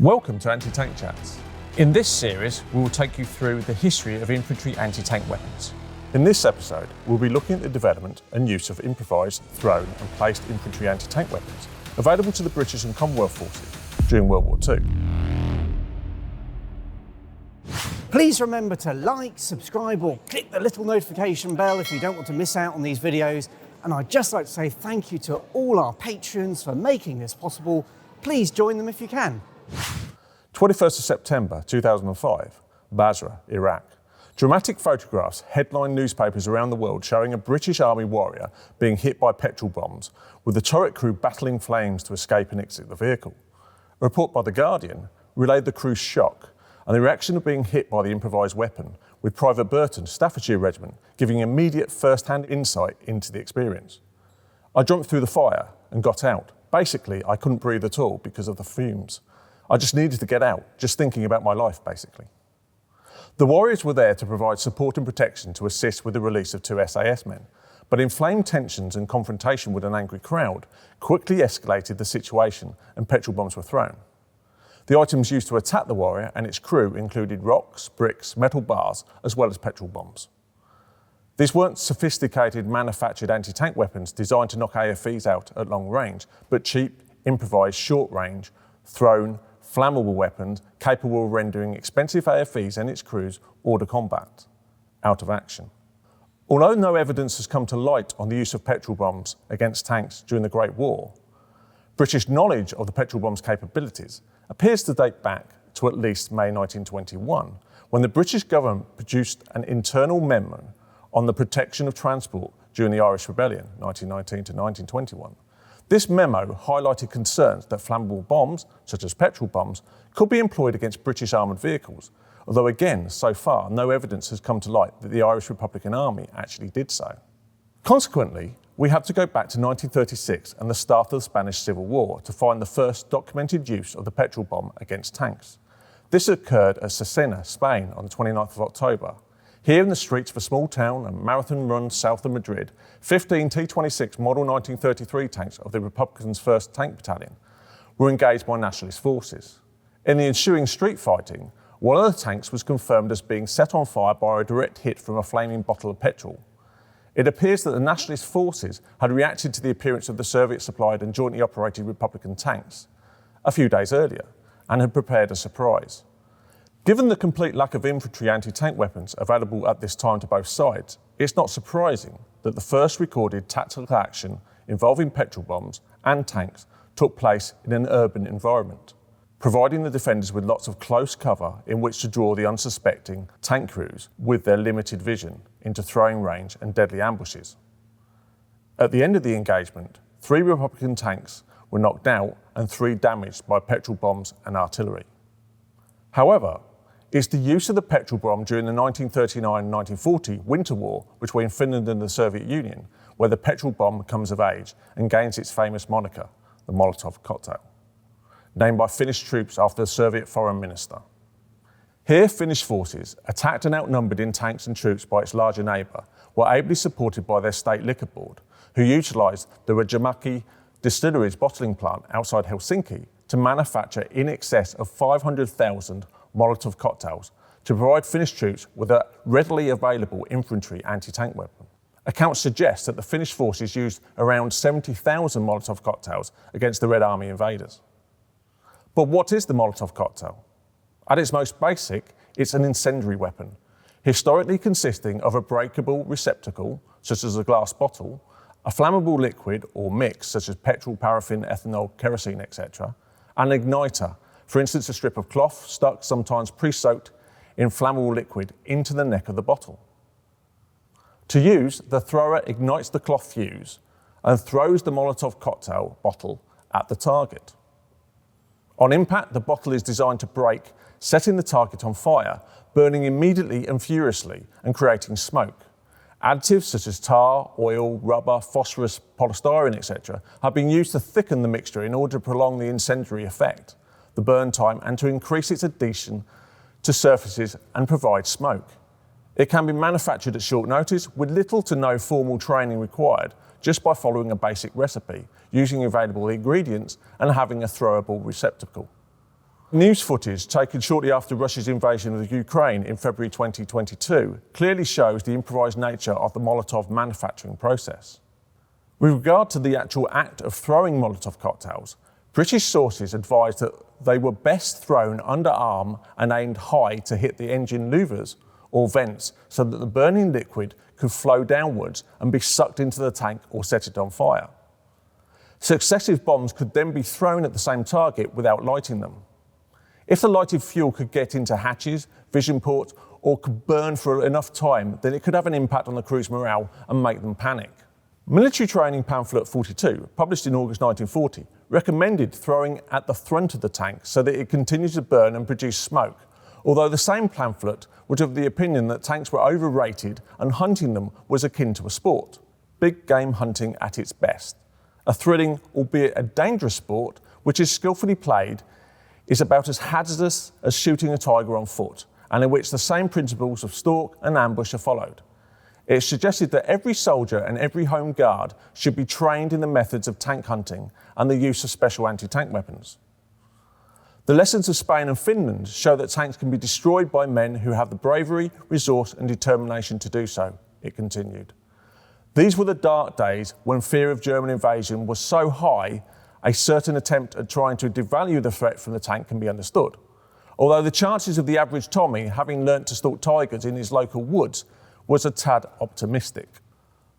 Welcome to Anti-Tank Chats. In this series, we will take you through the history of infantry anti-tank weapons. In this episode, we'll be looking at the development and use of improvised, thrown and placed infantry anti-tank weapons available to the British and Commonwealth forces during World War II. Please remember to like, subscribe or click the little notification bell if you don't want to miss out on these videos. And I'd just like to say thank you to all our patrons for making this possible. Please join them if you can. 21st of September 2005, Basra, Iraq. Dramatic photographs headline newspapers around the world showing a British Army warrior being hit by petrol bombs, with the turret crew battling flames to escape and exit the vehicle. A report by The Guardian relayed the crew's shock and the reaction of being hit by the improvised weapon, with Private Burton, Staffordshire Regiment, giving immediate first-hand insight into the experience. I jumped through the fire and got out. Basically, I couldn't breathe at all because of the fumes. I just needed to get out, just thinking about my life, basically. The warriors were there to provide support and protection to assist with the release of two SAS men, but inflamed tensions and confrontation with an angry crowd quickly escalated the situation and petrol bombs were thrown. The items used to attack the warrior and its crew included rocks, bricks, metal bars, as well as petrol bombs. These weren't sophisticated manufactured anti-tank weapons designed to knock AFVs out at long range, but cheap, improvised, short range, thrown, flammable weapons capable of rendering expensive AFVs and its crews hors de combat, out of action. Although no evidence has come to light on the use of petrol bombs against tanks during the Great War, British knowledge of the petrol bomb's capabilities appears to date back to at least May 1921, when the British government produced an internal memo on the protection of transport during the Irish Rebellion, 1919 to 1921. This memo highlighted concerns that flammable bombs, such as petrol bombs, could be employed against British armoured vehicles, although again, so far, no evidence has come to light that the Irish Republican Army actually did so. Consequently, we had to go back to 1936 and the start of the Spanish Civil War to find the first documented use of the petrol bomb against tanks. This occurred at Cesena, Spain, on the 29th of October. Here in the streets of a small town, a marathon run south of Madrid, 15 T-26 Model 1933 tanks of the Republicans' 1st Tank Battalion were engaged by nationalist forces. In the ensuing street fighting, one of the tanks was confirmed as being set on fire by a direct hit from a flaming bottle of petrol. It appears that the nationalist forces had reacted to the appearance of the Soviet-supplied and jointly operated Republican tanks a few days earlier and had prepared a surprise. Given the complete lack of infantry anti-tank weapons available at this time to both sides, it's not surprising that the first recorded tactical action involving petrol bombs and tanks took place in an urban environment, providing the defenders with lots of close cover in which to draw the unsuspecting tank crews with their limited vision into throwing range and deadly ambushes. At the end of the engagement, 3 Republican tanks were knocked out and 3 damaged by petrol bombs and artillery. However, it's the use of the petrol bomb during the 1939-1940 Winter War between Finland and the Soviet Union where the petrol bomb comes of age and gains its famous moniker, the Molotov Cocktail, named by Finnish troops after the Soviet foreign minister. Here, Finnish forces, attacked and outnumbered in tanks and troops by its larger neighbour, were ably supported by their state liquor board, who utilised the Rajamäki distillery's bottling plant outside Helsinki to manufacture in excess of 500,000 Molotov cocktails to provide Finnish troops with a readily available infantry anti-tank weapon. Accounts suggest that the Finnish forces used around 70,000 Molotov cocktails against the Red Army invaders. But what is the Molotov cocktail? At its most basic, it's an incendiary weapon, historically consisting of a breakable receptacle, such as a glass bottle, a flammable liquid or mix, such as petrol, paraffin, ethanol, kerosene, etc., and an igniter, for instance a strip of cloth stuck, sometimes pre-soaked, in flammable liquid into the neck of the bottle. To use, the thrower ignites the cloth fuse and throws the Molotov cocktail bottle at the target. On impact, the bottle is designed to break, setting the target on fire, burning immediately and furiously and creating smoke. Additives such as tar, oil, rubber, phosphorus, polystyrene, etc. have been used to thicken the mixture in order to prolong the incendiary effect, the burn time, and to increase its adhesion to surfaces and provide smoke. It can be manufactured at short notice with little to no formal training required, just by following a basic recipe, using available ingredients and having a throwable receptacle. News footage taken shortly after Russia's invasion of the Ukraine in February 2022 clearly shows the improvised nature of the Molotov manufacturing process. With regard to the actual act of throwing Molotov cocktails, British sources advised that they were best thrown underarm and aimed high to hit the engine louvers or vents so that the burning liquid could flow downwards and be sucked into the tank or set it on fire. Successive bombs could then be thrown at the same target without lighting them. If the lighted fuel could get into hatches, vision ports, or could burn for enough time, then it could have an impact on the crew's morale and make them panic. Military Training Pamphlet 42, published in August 1940, recommended throwing at the front of the tank so that it continued to burn and produce smoke, although the same pamphlet was of the opinion that tanks were overrated and hunting them was akin to a sport. Big game hunting at its best. A thrilling, albeit a dangerous sport, which is skillfully played, is about as hazardous as shooting a tiger on foot, and in which the same principles of stalk and ambush are followed. It is suggested that every soldier and every home guard should be trained in the methods of tank hunting and the use of special anti-tank weapons. The lessons of Spain and Finland show that tanks can be destroyed by men who have the bravery, resource and determination to do so, it continued. These were the dark days when fear of German invasion was so high, a certain attempt at trying to devalue the threat from the tank can be understood. Although the chances of the average Tommy having learnt to stalk tigers in his local woods was a tad optimistic.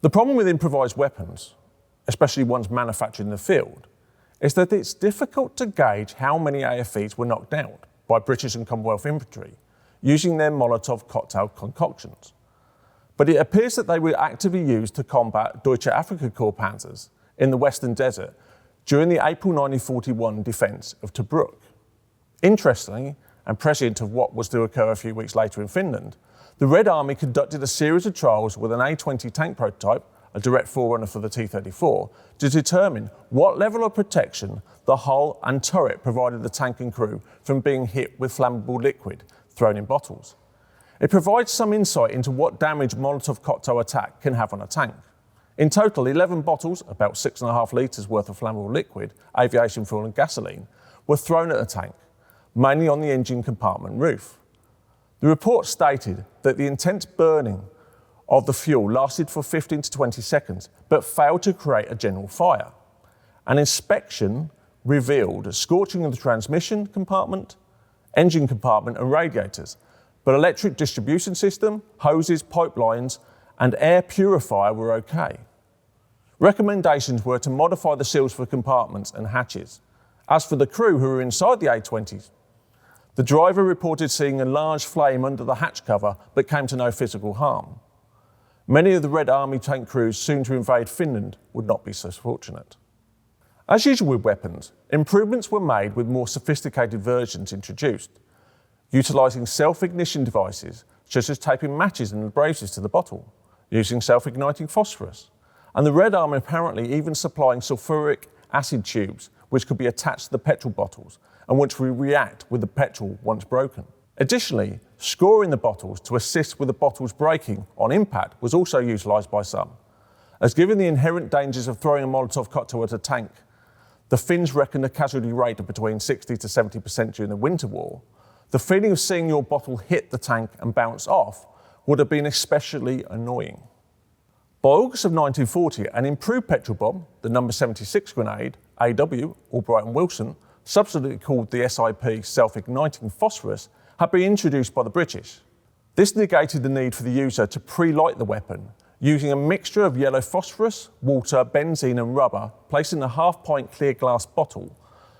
The problem with improvised weapons, especially ones manufactured in the field, is that it's difficult to gauge how many AFVs were knocked out by British and Commonwealth infantry using their Molotov cocktail concoctions. But it appears that they were actively used to combat Deutsche Afrika Korps panzers in the Western Desert during the April 1941 defence of Tobruk. Interestingly, and prescient of what was to occur a few weeks later in Finland, the Red Army conducted a series of trials with an A-20 tank prototype, a direct forerunner for the T-34, to determine what level of protection the hull and turret provided the tank and crew from being hit with flammable liquid thrown in bottles. It provides some insight into what damage Molotov cocktail attack can have on a tank. In total, 11 bottles, about 6.5 litres worth of flammable liquid, aviation fuel and gasoline, were thrown at the tank, mainly on the engine compartment roof. The report stated that the intense burning of the fuel lasted for 15 to 20 seconds, but failed to create a general fire. An inspection revealed scorching of the transmission compartment, engine compartment and radiators, but electric distribution system, hoses, pipelines and air purifier were okay. Recommendations were to modify the seals for compartments and hatches. As for the crew who were inside the A-20s, the driver reported seeing a large flame under the hatch cover but came to no physical harm. Many of the Red Army tank crews soon to invade Finland would not be so fortunate. As usual with weapons, improvements were made with more sophisticated versions introduced, utilising self-ignition devices such as taping matches and abrasives to the bottle, using self-igniting phosphorus, and the Red Army apparently even supplying sulfuric acid tubes which could be attached to the petrol bottles and which would react with the petrol once broken. Additionally, scoring the bottles to assist with the bottles breaking on impact was also utilised by some, as given the inherent dangers of throwing a Molotov cocktail at a tank, the Finns reckoned a casualty rate of between 60 to 70% during the Winter War, the feeling of seeing your bottle hit the tank and bounce off would have been especially annoying. By August of 1940, an improved petrol bomb, the No.76 Grenade, AW, Albright and Wilson, subsequently called the S.I.P self-igniting phosphorus, had been introduced by the British. This negated the need for the user to pre-light the weapon, using a mixture of yellow phosphorus, water, benzene and rubber placed in a half-pint clear glass bottle.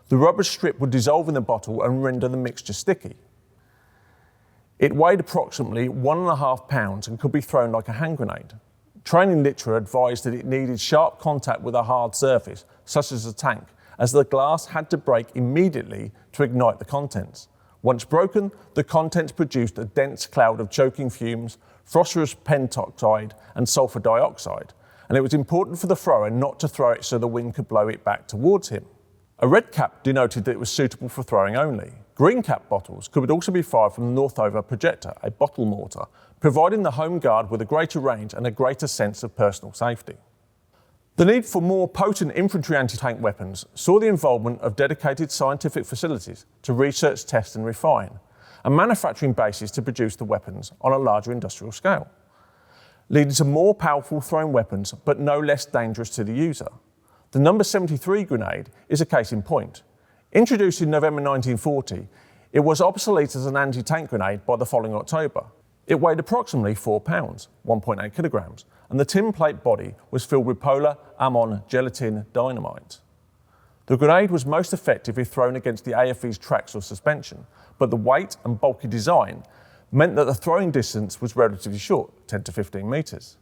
The rubber strip would dissolve in the bottle and render the mixture sticky. It weighed approximately 1.5 pounds and could be thrown like a hand grenade. Training literature advised that it needed sharp contact with a hard surface, such as a tank, as the glass had to break immediately to ignite the contents. Once broken, the contents produced a dense cloud of choking fumes, phosphorus pentoxide and sulfur dioxide, and it was important for the thrower not to throw it so the wind could blow it back towards him. A red cap denoted that it was suitable for throwing only. Green cap bottles could also be fired from the Northover projector, a bottle mortar, providing the home guard with a greater range and a greater sense of personal safety. The need for more potent infantry anti-tank weapons saw the involvement of dedicated scientific facilities to research, test and refine, and manufacturing bases to produce the weapons on a larger industrial scale, leading to more powerful thrown weapons but no less dangerous to the user. The No.73 Grenade is a case in point. Introduced in November 1940, it was obsolete as an anti-tank grenade by the following October. It weighed approximately 4 pounds, 1.8 kilograms, and the tin plate body was filled with polar ammon gelatin dynamite. The grenade was most effective if thrown against the AFV's tracks or suspension, but the weight and bulky design meant that the throwing distance was relatively short, 10 to 15 metres.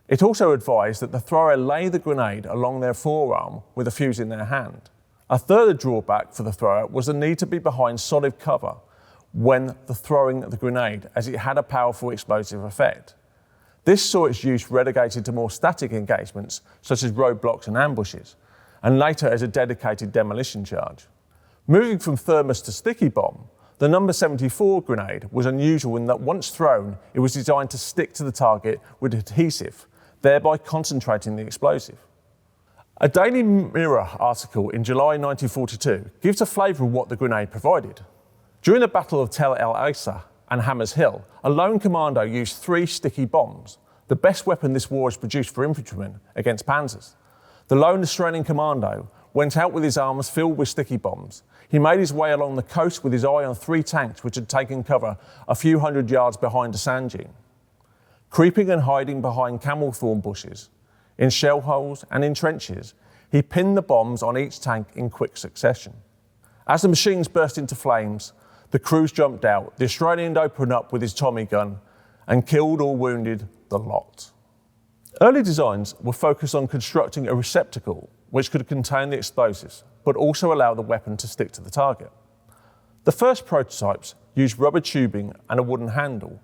It also advised that the thrower lay the grenade along their forearm with a fuse in their hand. A further drawback for the thrower was the need to be behind solid cover when throwing the grenade, as it had a powerful explosive effect. This saw its use relegated to more static engagements, such as roadblocks and ambushes, and later as a dedicated demolition charge. Moving from thermos to sticky bomb, the No.74 Grenade was unusual in that once thrown, it was designed to stick to the target with adhesive, thereby concentrating the explosive. A Daily Mirror article in July 1942 gives a flavour of what the grenade provided. During the Battle of Tel El Asa and Hammers Hill, a lone commando used 3 sticky bombs, the best weapon this war has produced for infantrymen against panzers. The lone Australian commando went out with his arms filled with sticky bombs. He made his way along the coast with his eye on 3 tanks which had taken cover a few hundred yards behind a sand dune. Creeping and hiding behind camel thorn bushes, in shell holes and in trenches, he pinned the bombs on each tank in quick succession. As the machines burst into flames, the crews jumped out. The Australian opened up with his Tommy gun and killed or wounded the lot. Early designs were focused on constructing a receptacle which could contain the explosives, but also allow the weapon to stick to the target. The first prototypes used rubber tubing and a wooden handle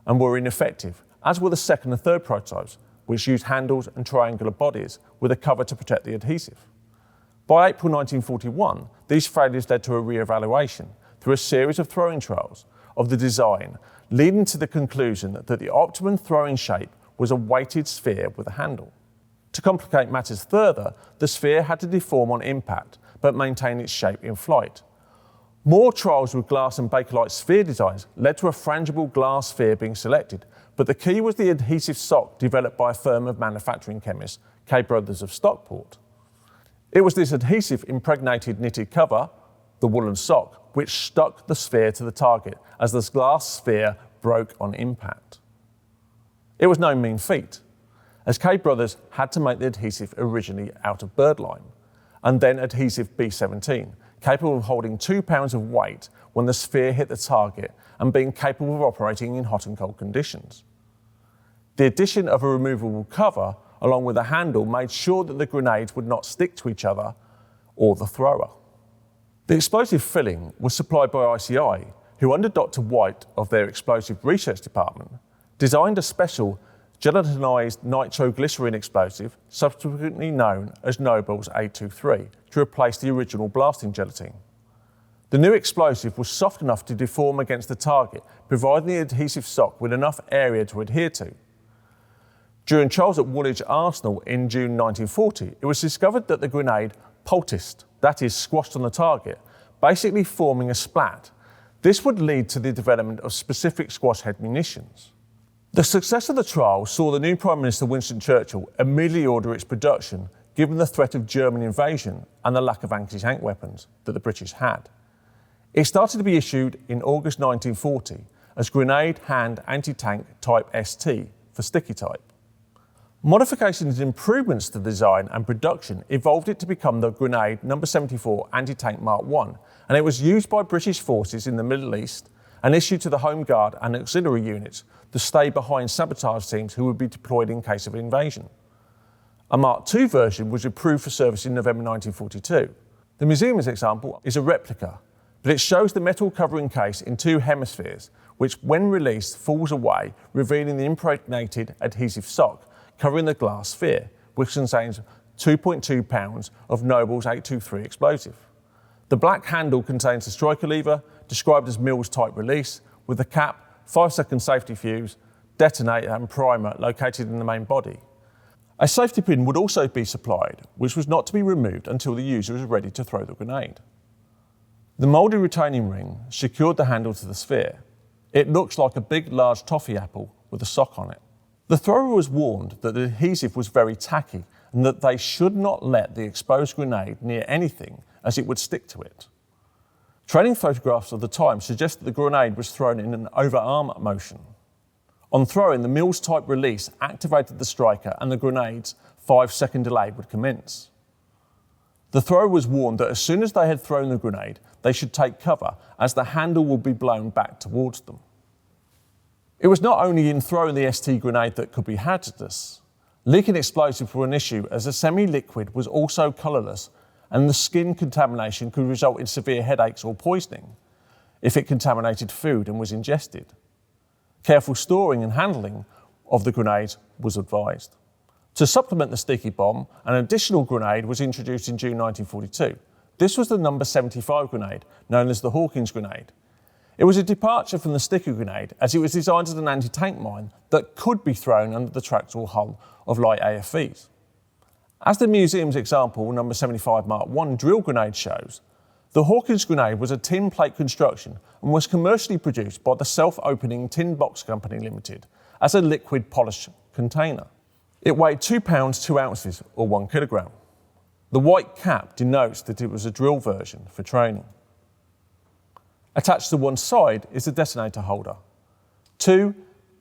and were ineffective, as were the second and third prototypes, which used handles and triangular bodies with a cover to protect the adhesive. By April 1941, these failures led to a re-evaluation through a series of throwing trials of the design, leading to the conclusion that the optimum throwing shape was a weighted sphere with a handle. To complicate matters further, the sphere had to deform on impact, but maintain its shape in flight. More trials with glass and Bakelite sphere designs led to a frangible glass sphere being selected, but the key was the adhesive sock developed by a firm of manufacturing chemists, K Brothers of Stockport. It was this adhesive impregnated knitted cover, the woolen sock, which stuck the sphere to the target as the glass sphere broke on impact. It was no mean feat, as K Brothers had to make the adhesive originally out of birdlime, and then adhesive B17, capable of holding 2 pounds of weight when the sphere hit the target and being capable of operating in hot and cold conditions. The addition of a removable cover along with a handle made sure that the grenades would not stick to each other or the thrower. The explosive filling was supplied by ICI, who under Dr. White of their explosive research department, designed a special gelatinized nitroglycerin explosive, subsequently known as Nobel's 823, to replace the original blasting gelatin. The new explosive was soft enough to deform against the target, providing the adhesive sock with enough area to adhere to. During trials at Woolwich Arsenal in June 1940, it was discovered that the grenade poulticed, that is, squashed on the target, basically forming a splat. This would lead to the development of specific squash head munitions. The success of the trial saw the new Prime Minister Winston Churchill immediately order its production, given the threat of German invasion and the lack of anti-tank weapons that the British had. It started to be issued in August 1940 as Grenade Hand Anti-Tank Type ST for sticky type. Modifications and improvements to the design and production evolved it to become the Grenade No.74 Anti-Tank Mark I, and it was used by British forces in the Middle East and issued to the Home Guard and auxiliary units to stay behind sabotage teams who would be deployed in case of invasion. A Mark II version was approved for service in November 1942. The museum's example is a replica, but it shows the metal covering case in 2 hemispheres, which when released falls away, revealing the impregnated adhesive sock covering the glass sphere, which contains 2.2 pounds of Nobel's 823 explosive. The black handle contains the striker lever, described as Mills type release, with the cap, 5-second safety fuse, detonator and primer located in the main body. A safety pin would also be supplied, which was not to be removed until the user was ready to throw the grenade. The mouldy retaining ring secured the handle to the sphere. It looks like a big, large toffee apple with a sock on it. The thrower was warned that the adhesive was very tacky and that they should not let the exposed grenade near anything as it would stick to it. Training photographs of the time suggest that the grenade was thrown in an overarm motion. On throwing, the Mills-type release activated the striker and the grenade's 5-second delay would commence. The thrower was warned that as soon as they had thrown the grenade, they should take cover as the handle would be blown back towards them. It was not only in throwing the ST grenade that could be hazardous. Leaking explosives were an issue as the semi-liquid was also colourless and the skin contamination could result in severe headaches or poisoning if it contaminated food and was ingested. Careful storing and handling of the grenades was advised. To supplement the sticky bomb, an additional grenade was introduced in June 1942. This was the No.73 Grenade, known as the Hawkins Grenade. It was a departure from the sticky grenade as it was designed as an anti-tank mine that could be thrown under the tractable hull of light AFVs. As the museum's example No.75 Mark I drill grenade shows, the Hawkins Grenade was a tin plate construction and was commercially produced by the Self-Opening Tin Box Company Limited as a liquid polished container. It weighed 2 pounds 2 ounces or 1 kilogram. The white cap denotes that it was a drill version for training. Attached to one side is the detonator holder. 2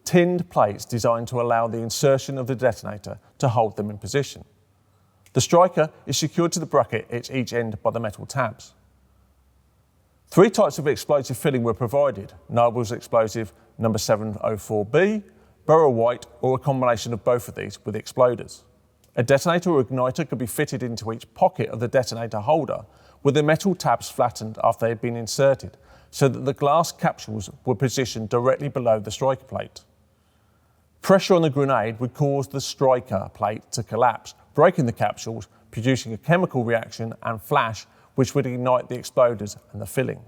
tinned plates designed to allow the insertion of the detonator to hold them in position. The striker is secured to the bracket at each end by the metal tabs. 3 types of explosive filling were provided: Nobel's explosive No.704B, Burrow White, or a combination of both of these with exploders. A detonator or igniter could be fitted into each pocket of the detonator holder with the metal tabs flattened after they had been inserted so that the glass capsules were positioned directly below the striker plate. Pressure on the grenade would cause the striker plate to collapse, breaking the capsules, producing a chemical reaction and flash which would ignite the exploders and the filling.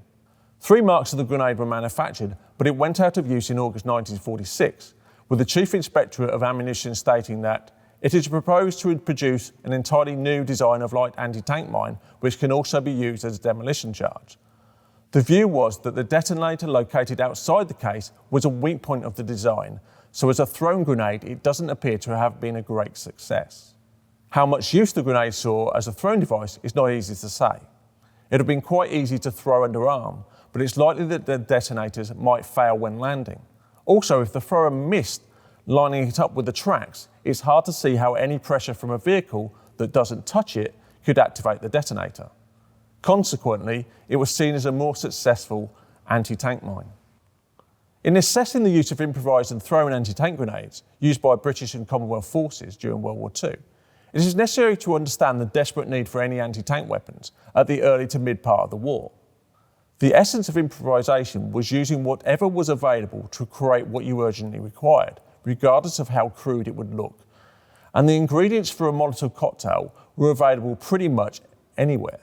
3 marks of the grenade were manufactured, but it went out of use in August 1946, with the Chief Inspectorate of Ammunition stating that it is proposed to produce an entirely new design of light anti-tank mine which can also be used as a demolition charge. The view was that the detonator located outside the case was a weak point of the design, so as a thrown grenade it doesn't appear to have been a great success. How much use the grenade saw as a thrown device is not easy to say. It would have been quite easy to throw underarm, but it's likely that the detonators might fail when landing. Also, if the thrower missed lining it up with the tracks, it's hard to see how any pressure from a vehicle that doesn't touch it could activate the detonator. Consequently, it was seen as a more successful anti-tank mine. In assessing the use of improvised and thrown anti-tank grenades used by British and Commonwealth forces during World War II, it is necessary to understand the desperate need for any anti-tank weapons at the early to mid part of the war. The essence of improvisation was using whatever was available to create what you urgently required, regardless of how crude it would look. And the ingredients for a Molotov cocktail were available pretty much anywhere.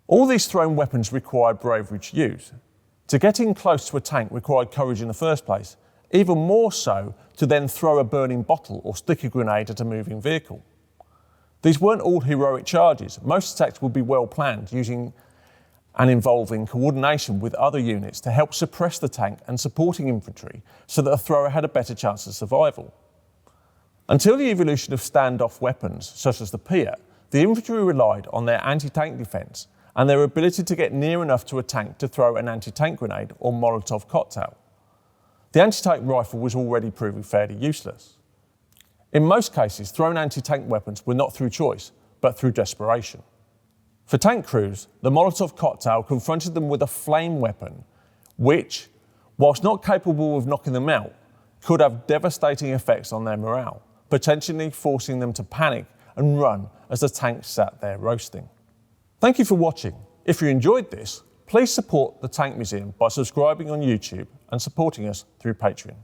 All these thrown weapons required bravery to use. To get in close to a tank required courage in the first place, even more so to then throw a burning bottle or stick a grenade at a moving vehicle. These weren't all heroic charges. Most attacks would be well planned, using and involving coordination with other units to help suppress the tank and supporting infantry so that a thrower had a better chance of survival. Until the evolution of standoff weapons, such as the Piat, the infantry relied on their anti-tank defence and their ability to get near enough to a tank to throw an anti-tank grenade or Molotov cocktail. The anti-tank rifle was already proving fairly useless. In most cases, thrown anti-tank weapons were not through choice, but through desperation. For tank crews, the Molotov cocktail confronted them with a flame weapon, which, whilst not capable of knocking them out, could have devastating effects on their morale, potentially forcing them to panic and run as the tank sat there roasting. Thank you for watching. If you enjoyed this, please support the Tank Museum by subscribing on YouTube and supporting us through Patreon.